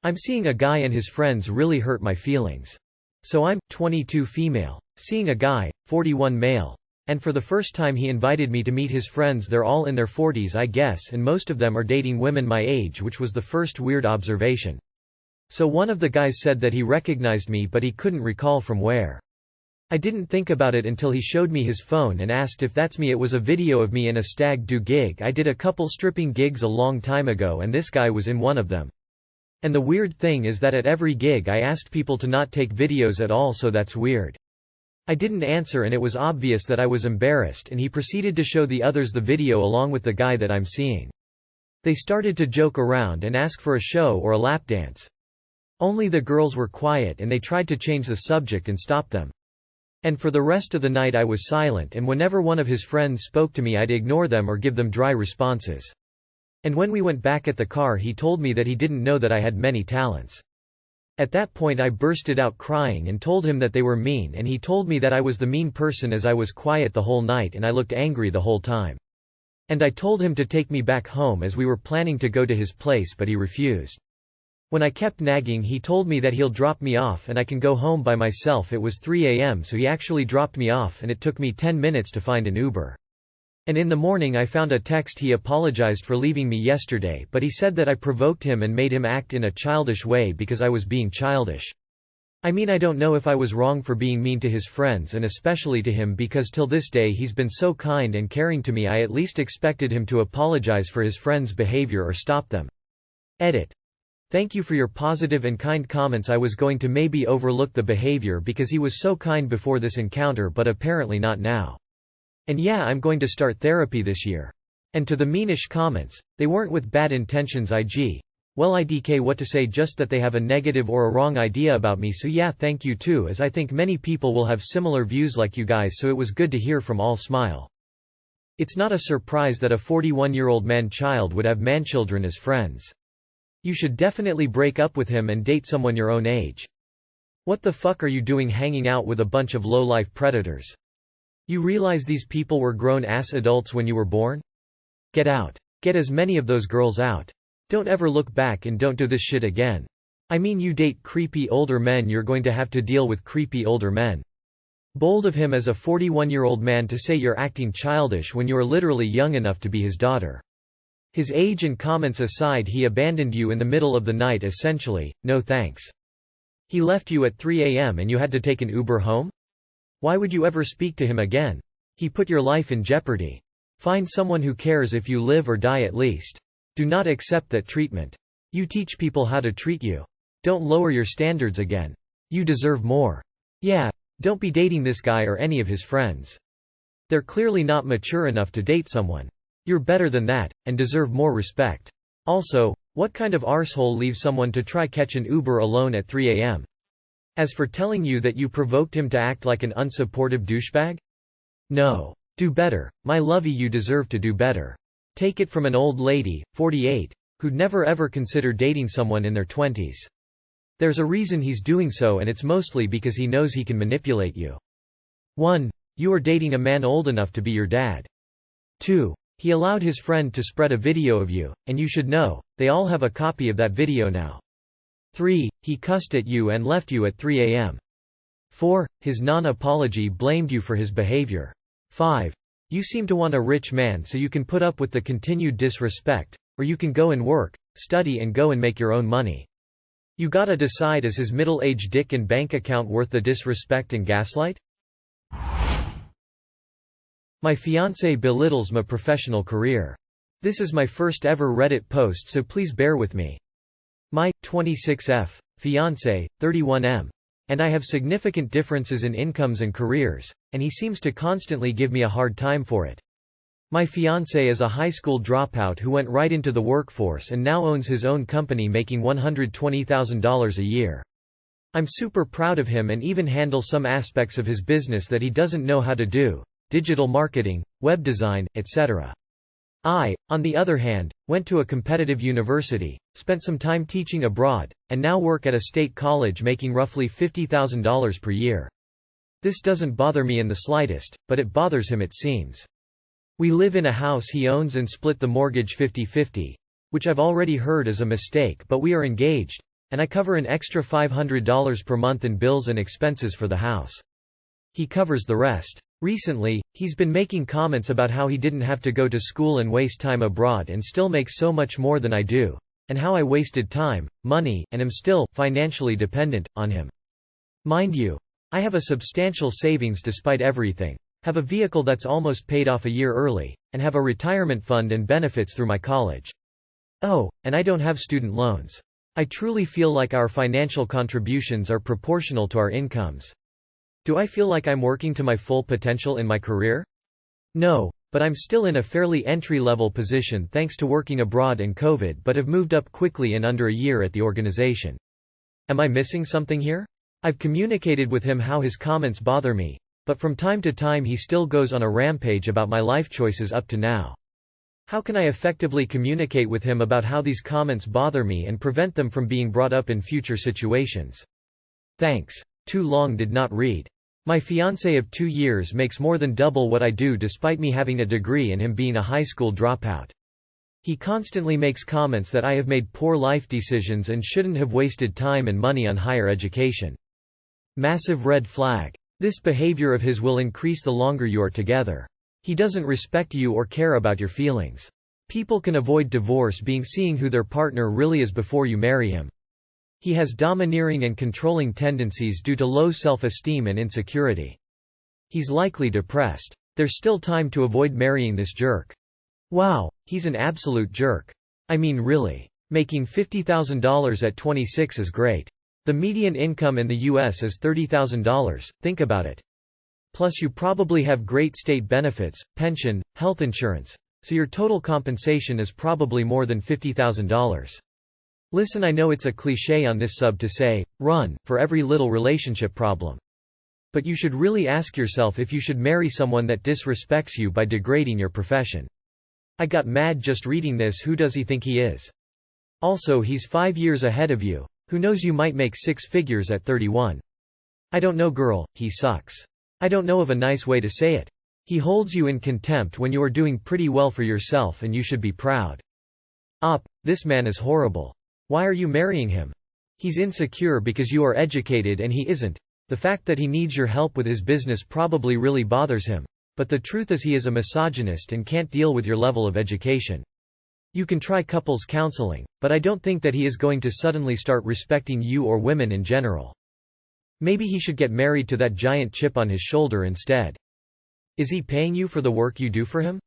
I'm seeing a guy and his friends really hurt my feelings. So I'm 22 female, seeing a guy, 41 male. And for the first time he invited me to meet his friends. They're all in their 40s I guess, and most of them are dating women my age, which was the first weird observation. So one of the guys said that he recognized me but he couldn't recall from where. I didn't think about it until he showed me his phone and asked if that's me. It was a video of me in a stag do gig. I did a couple stripping gigs a long time ago and this guy was in one of them. And the weird thing is that at every gig I asked people to not take videos at all, so that's weird. I didn't answer and it was obvious that I was embarrassed, and he proceeded to show the others the video along with the guy that I'm seeing. They started to joke around and ask for a show or a lap dance. Only the girls were quiet and they tried to change the subject and stop them. And for the rest of the night I was silent, and whenever one of his friends spoke to me I'd ignore them or give them dry responses. And when we went back at the car he told me that he didn't know that I had many talents. At that point I bursted out crying and told him that they were mean, and he told me that I was the mean person as I was quiet the whole night and I looked angry the whole time. And I told him to take me back home as we were planning to go to his place, but he refused. When I kept nagging he told me that he'll drop me off and I can go home by myself. It was 3 a.m. so he actually dropped me off and it took me 10 minutes to find an Uber. And in the morning I found a text. He apologized for leaving me yesterday, but he said that I provoked him and made him act in a childish way because I was being childish. I mean, I don't know if I was wrong for being mean to his friends and especially to him, because till this day he's been so kind and caring to me. I at least expected him to apologize for his friends' behavior or stop them. Edit. Thank you for your positive and kind comments. I was going to maybe overlook the behavior because he was so kind before this encounter, but apparently not now. And yeah, I'm going to start therapy this year. And to the meanish comments, they weren't with bad intentions. Well, IDK what to say, just that they have a negative or a wrong idea about me. So yeah, thank you too, as I think many people will have similar views like you guys, so it was good to hear from all. Smile. It's not a surprise that a 41-year-old man-child would have manchildren as friends. You should definitely break up with him and date someone your own age. What the fuck are you doing hanging out with a bunch of low-life predators? You realize these people were grown-ass adults when you were born? Get out. Get as many of those girls out. Don't ever look back and don't do this shit again. I mean, you date creepy older men, you're going to have to deal with creepy older men. Bold of him as a 41-year-old man to say you're acting childish when you are literally young enough to be his daughter. His age and comments aside, he abandoned you in the middle of the night essentially. No thanks. He left you at 3 a.m. and you had to take an Uber home? Why would you ever speak to him again? He put your life in jeopardy. Find someone who cares if you live or die at least. Do not accept that treatment. You teach people how to treat you. Don't lower your standards again. You deserve more. Yeah, don't be dating this guy or any of his friends. They're clearly not mature enough to date someone. You're better than that, and deserve more respect. Also, what kind of arsehole leaves someone to try catch an Uber alone at 3 a.m.? As for telling you that you provoked him to act like an unsupportive douchebag? No. Do better, my lovey, you deserve to do better. Take it from an old lady, 48, who'd never ever consider dating someone in their 20s. There's a reason he's doing so, and it's mostly because he knows he can manipulate you. 1. You are dating a man old enough to be your dad. 2. He allowed his friend to spread a video of you, and you should know, they all have a copy of that video now. 3. He cussed at you and left you at 3 a.m. 4. His non-apology blamed you for his behavior. 5. You seem to want a rich man so you can put up with the continued disrespect, or you can go and work, study and go and make your own money. You gotta decide, is his middle-aged dick and bank account worth the disrespect and gaslight? My fiance belittles my professional career. This is my first ever Reddit post, so please bear with me. My 26F fiance, 31M. And I have significant differences in incomes and careers, and he seems to constantly give me a hard time for it. My fiancé is a high school dropout who went right into the workforce and now owns his own company making $120,000 a year. I'm super proud of him and even handle some aspects of his business that he doesn't know how to do: digital marketing, web design, etc. I, on the other hand, went to a competitive university, spent some time teaching abroad, and now work at a state college making roughly $50,000 per year. This doesn't bother me in the slightest, but it bothers him, it seems. We live in a house he owns and split the mortgage 50-50, which I've already heard is a mistake, but we are engaged, and I cover an extra $500 per month in bills and expenses for the house. He covers the rest. Recently, he's been making comments about how he didn't have to go to school and waste time abroad and still makes so much more than I do, and how I wasted time, money, and am still financially dependent on him. Mind you, I have a substantial savings despite everything, have a vehicle that's almost paid off a year early, and have a retirement fund and benefits through my college. Oh, and I don't have student loans. I truly feel like our financial contributions are proportional to our incomes. Do I feel like I'm working to my full potential in my career? No, but I'm still in a fairly entry-level position thanks to working abroad and COVID, but have moved up quickly in under a year at the organization. Am I missing something here? I've communicated with him how his comments bother me, but from time to time he still goes on a rampage about my life choices up to now. How can I effectively communicate with him about how these comments bother me and prevent them from being brought up in future situations? Thanks. Too long did not read. My fiance of 2 years makes more than double what I do despite me having a degree and him being a high school dropout. He constantly makes comments that I have made poor life decisions and shouldn't have wasted time and money on higher education. Massive red flag. This behavior of his will increase the longer you are together. He doesn't respect you or care about your feelings. People can avoid divorce being seeing who their partner really is before you marry him. He has domineering and controlling tendencies due to low self-esteem and insecurity. He's likely depressed. There's still time to avoid marrying this jerk. Wow, he's an absolute jerk. I mean really. Making $50,000 at 26 is great. The median income in the US is $30,000, think about it. Plus you probably have great state benefits, pension, health insurance, so your total compensation is probably more than $50,000. Listen, I know it's a cliché on this sub to say, run, for every little relationship problem. But you should really ask yourself if you should marry someone that disrespects you by degrading your profession. I got mad just reading this. Who does he think he is? Also, he's 5 years ahead of you. Who knows, you might make 6 figures at 31. I don't know, girl, he sucks. I don't know of a nice way to say it. He holds you in contempt when you are doing pretty well for yourself and you should be proud. This man is horrible. Why are you marrying him? He's insecure because you are educated and he isn't. The fact that he needs your help with his business probably really bothers him. But the truth is he is a misogynist and can't deal with your level of education. You can try couples counseling, but I don't think that he is going to suddenly start respecting you or women in general. Maybe he should get married to that giant chip on his shoulder instead. Is he paying you for the work you do for him?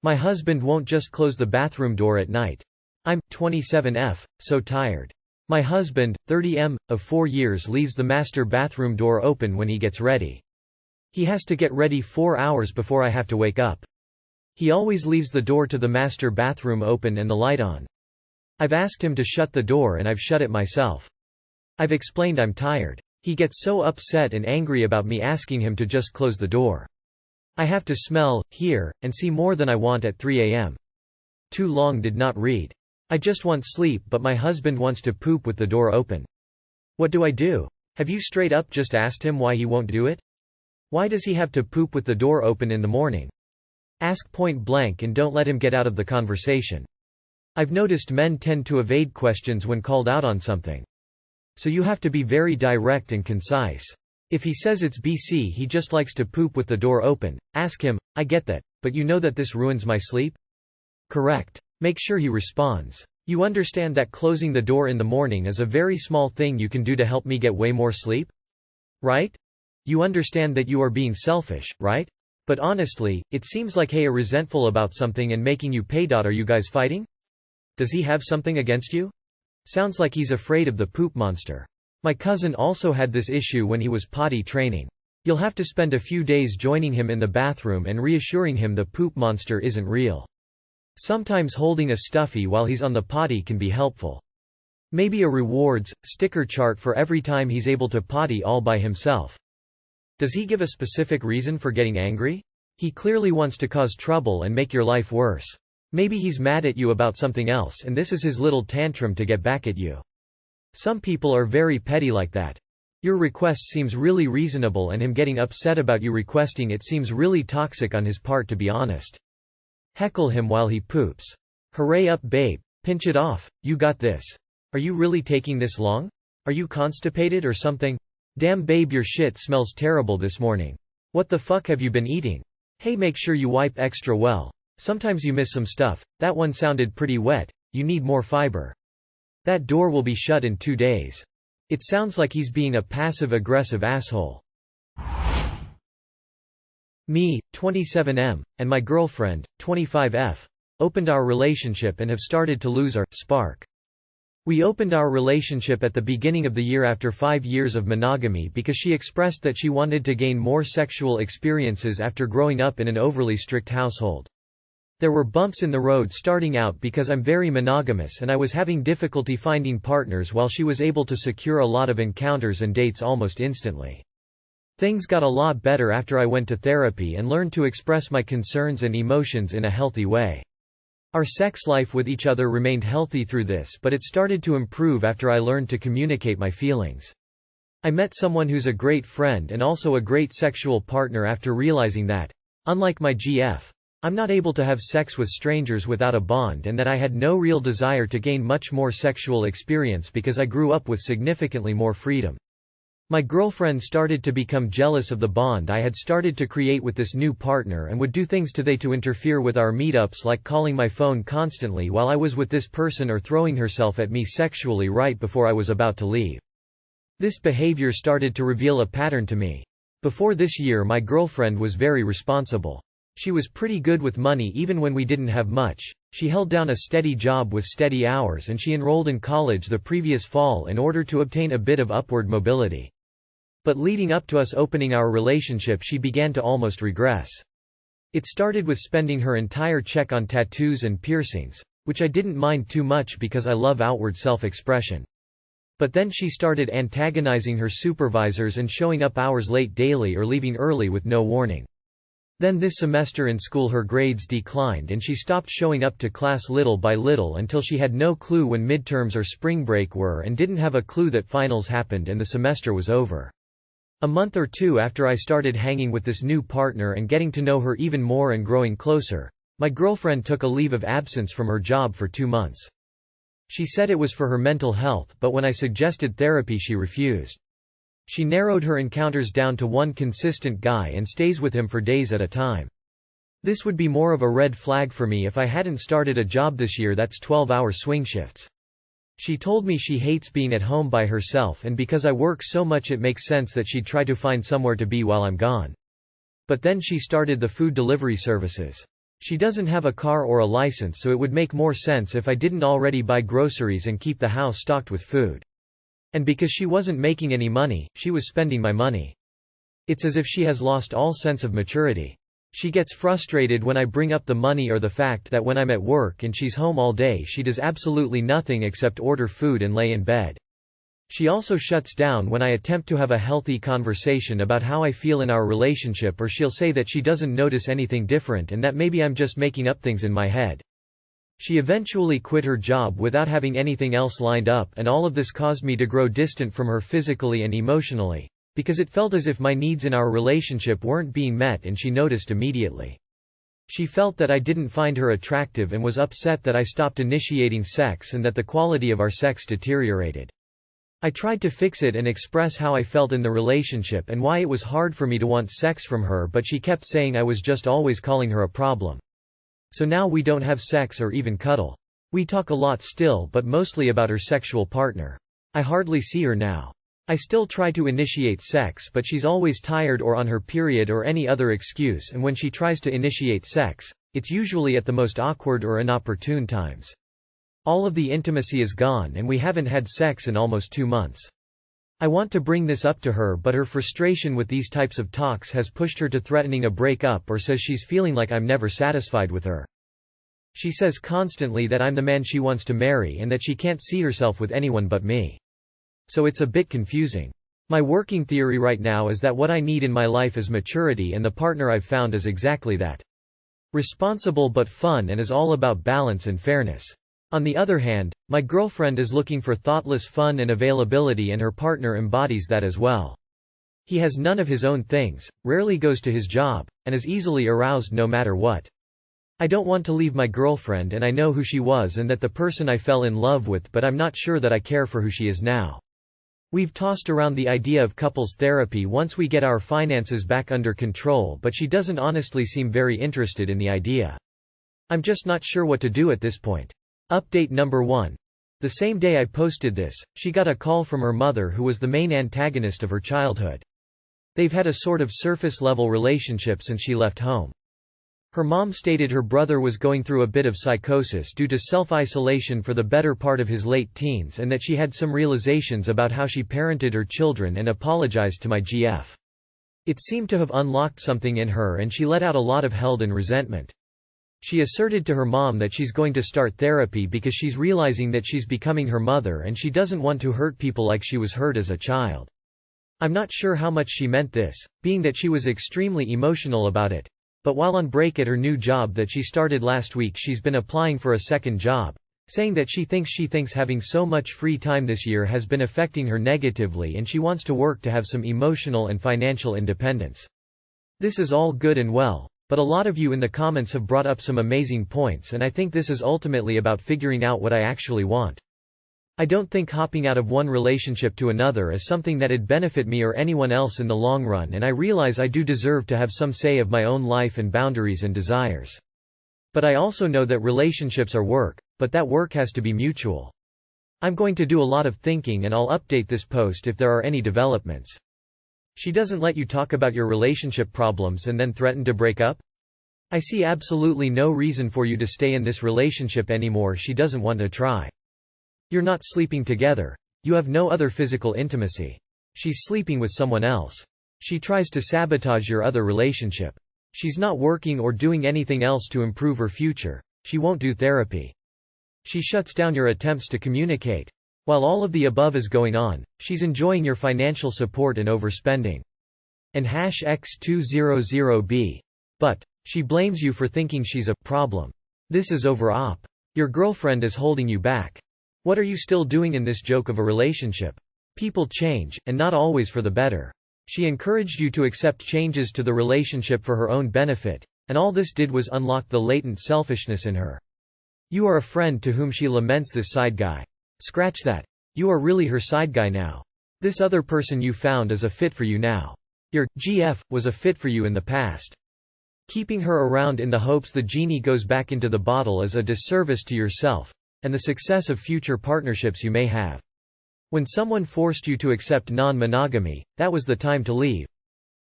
My husband won't just close the bathroom door at night. I'm 27F, so tired. My husband, 30M, of 4 years leaves the master bathroom door open when he gets ready. He has to get ready 4 hours before I have to wake up. He always leaves the door to the master bathroom open and the light on. I've asked him to shut the door and I've shut it myself. I've explained I'm tired. He gets so upset and angry about me asking him to just close the door. I have to smell, hear, and see more than I want at 3 a.m. Too long did not read. I just want sleep, but my husband wants to poop with the door open. What do I do? Have you straight up just asked him why he won't do it? Why does he have to poop with the door open in the morning? Ask point blank and don't let him get out of the conversation. I've noticed men tend to evade questions when called out on something. So you have to be very direct and concise. If he says it's BC, he just likes to poop with the door open, ask him, I get that, but you know that this ruins my sleep? Correct. Make sure he responds. You understand that closing the door in the morning is a very small thing you can do to help me get way more sleep? Right? You understand that you are being selfish, right? But honestly, it seems like he is resentful about something and making you pay. Are you guys fighting? Does he have something against you? Sounds like he's afraid of the poop monster. My cousin also had this issue when he was potty training. You'll have to spend a few days joining him in the bathroom and reassuring him the poop monster isn't real. Sometimes holding a stuffy while he's on the potty can be helpful. Maybe a rewards sticker chart for every time he's able to potty all by himself. Does he give a specific reason for getting angry? He clearly wants to cause trouble and make your life worse. Maybe he's mad at you about something else and this is his little tantrum to get back at you. Some people are very petty like that. Your request seems really reasonable and him getting upset about you requesting it seems really toxic on his part, to be honest. Heckle him while he poops. Hooray up babe. Pinch it off, you got this. Are you really taking this long? Are you constipated or something? Damn babe, your shit smells terrible this morning. What the fuck have you been eating? Hey, make sure you wipe extra well. Sometimes you miss some stuff. That one sounded pretty wet. You need more fiber. That door will be shut in 2 days. It sounds like he's being a passive-aggressive asshole. Me, 27M, and my girlfriend, 25F, opened our relationship and have started to lose our spark. We opened our relationship at the beginning of the year after 5 years of monogamy because she expressed that she wanted to gain more sexual experiences after growing up in an overly strict household. There were bumps in the road starting out because I'm very monogamous and I was having difficulty finding partners while she was able to secure a lot of encounters and dates almost instantly. Things got a lot better after I went to therapy and learned to express my concerns and emotions in a healthy way. Our sex life with each other remained healthy through this, but it started to improve after I learned to communicate my feelings. I met someone who's a great friend and also a great sexual partner after realizing that, unlike my GF, I'm not able to have sex with strangers without a bond, and that I had no real desire to gain much more sexual experience because I grew up with significantly more freedom. My girlfriend started to become jealous of the bond I had started to create with this new partner and would do things to interfere with our meetups, like calling my phone constantly while I was with this person or throwing herself at me sexually right before I was about to leave. This behavior started to reveal a pattern to me. Before this year, my girlfriend was very responsible. She was pretty good with money even when we didn't have much. She held down a steady job with steady hours, and she enrolled in college the previous fall in order to obtain a bit of upward mobility. But leading up to us opening our relationship, she began to almost regress. It started with spending her entire check on tattoos and piercings, which I didn't mind too much because I love outward self-expression. But then she started antagonizing her supervisors and showing up hours late daily or leaving early with no warning. Then this semester in school her grades declined and she stopped showing up to class little by little until she had no clue when midterms or spring break were and didn't have a clue that finals happened and the semester was over. A month or two after I started hanging with this new partner and getting to know her even more and growing closer, my girlfriend took a leave of absence from her job for 2 months. She said it was for her mental health, but when I suggested therapy she refused. She narrowed her encounters down to one consistent guy and stays with him for days at a time. This would be more of a red flag for me if I hadn't started a job this year that's 12-hour swing shifts. She told me she hates being at home by herself, and because I work so much it makes sense that she'd try to find somewhere to be while I'm gone. But then she started the food delivery services. She doesn't have a car or a license, so it would make more sense if I didn't already buy groceries and keep the house stocked with food. And because she wasn't making any money, she was spending my money. It's as if she has lost all sense of maturity. She gets frustrated when I bring up the money or the fact that when I'm at work and she's home all day she does absolutely nothing except order food and lay in bed. She also shuts down when I attempt to have a healthy conversation about how I feel in our relationship, or she'll say that she doesn't notice anything different and that maybe I'm just making up things in my head. She eventually quit her job without having anything else lined up, and all of this caused me to grow distant from her physically and emotionally, because it felt as if my needs in our relationship weren't being met, and she noticed immediately. She felt that I didn't find her attractive and was upset that I stopped initiating sex and that the quality of our sex deteriorated. I tried to fix it and express how I felt in the relationship and why it was hard for me to want sex from her, but she kept saying I was just always calling her a problem. So now we don't have sex or even cuddle. We talk a lot still, but mostly about her sexual partner. I hardly see her now. I still try to initiate sex, but she's always tired or on her period or any other excuse, and when she tries to initiate sex, it's usually at the most awkward or inopportune times. All of the intimacy is gone and we haven't had sex in almost 2 months. I want to bring this up to her, but her frustration with these types of talks has pushed her to threatening a breakup, or says she's feeling like I'm never satisfied with her. She says constantly that I'm the man she wants to marry and that she can't see herself with anyone but me. So it's a bit confusing. My working theory right now is that what I need in my life is maturity, and the partner I've found is exactly that. Responsible but fun and is all about balance and fairness. On the other hand, my girlfriend is looking for thoughtless fun and availability, and her partner embodies that as well. He has none of his own things, rarely goes to his job, and is easily aroused no matter what. I don't want to leave my girlfriend and I know who she was and that the person I fell in love with, but I'm not sure that I care for who she is now. We've tossed around the idea of couples therapy once we get our finances back under control, but she doesn't honestly seem very interested in the idea. I'm just not sure what to do at this point. Update number 1. The same day I posted this, she got a call from her mother, who was the main antagonist of her childhood. They've had a sort of surface-level relationship since she left home. Her mom stated her brother was going through a bit of psychosis due to self-isolation for the better part of his late teens, and that she had some realizations about how she parented her children and apologized to my GF. It seemed to have unlocked something in her and she let out a lot of held and resentment. She asserted to her mom that she's going to start therapy because she's realizing that she's becoming her mother and she doesn't want to hurt people like she was hurt as a child. I'm not sure how much she meant this, being that she was extremely emotional about it. But while on break at her new job that she started last week, she's been applying for a second job, saying that she thinks having so much free time this year has been affecting her negatively and she wants to work to have some emotional and financial independence. This is all good and well, but a lot of you in the comments have brought up some amazing points, and I think this is ultimately about figuring out what I actually want. I don't think hopping out of one relationship to another is something that'd benefit me or anyone else in the long run, and I realize I do deserve to have some say of my own life and boundaries and desires. But I also know that relationships are work, but that work has to be mutual. I'm going to do a lot of thinking and I'll update this post if there are any developments. She doesn't let you talk about your relationship problems and then threaten to break up? I see absolutely no reason for you to stay in this relationship anymore. She doesn't want to try. You're not sleeping together. You have no other physical intimacy. She's sleeping with someone else. She tries to sabotage your other relationship. She's not working or doing anything else to improve her future. She won't do therapy. She shuts down your attempts to communicate. While all of the above is going on, she's enjoying your financial support and overspending. And #X200B. But she blames you for thinking she's a problem. This is over-op. Your girlfriend is holding you back. What are you still doing in this joke of a relationship? People change, and not always for the better. She encouraged you to accept changes to the relationship for her own benefit, and all this did was unlock the latent selfishness in her. You are a friend to whom she laments this side guy. Scratch that. You are really her side guy now. This other person you found is a fit for you now. Your GF was a fit for you in the past. Keeping her around in the hopes the genie goes back into the bottle is a disservice to yourself and the success of future partnerships you may have. When someone forced you to accept non-monogamy, that was the time to leave.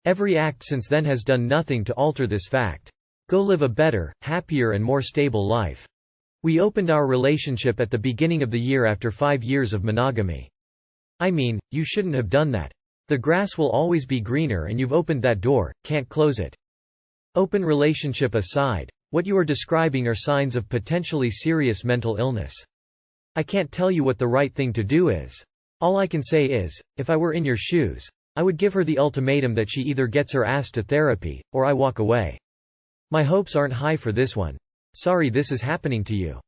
Every act since then has done nothing to alter this fact. Go live a better, happier and more stable life. We opened our relationship at the beginning of the year after 5 years of monogamy. I mean, you shouldn't have done that. The grass will always be greener and you've opened that door, can't close it. Open relationship aside, what you are describing are signs of potentially serious mental illness. I can't tell you what the right thing to do is. All I can say is, if I were in your shoes, I would give her the ultimatum that she either gets her ass to therapy, or I walk away. My hopes aren't high for this one. Sorry this is happening to you.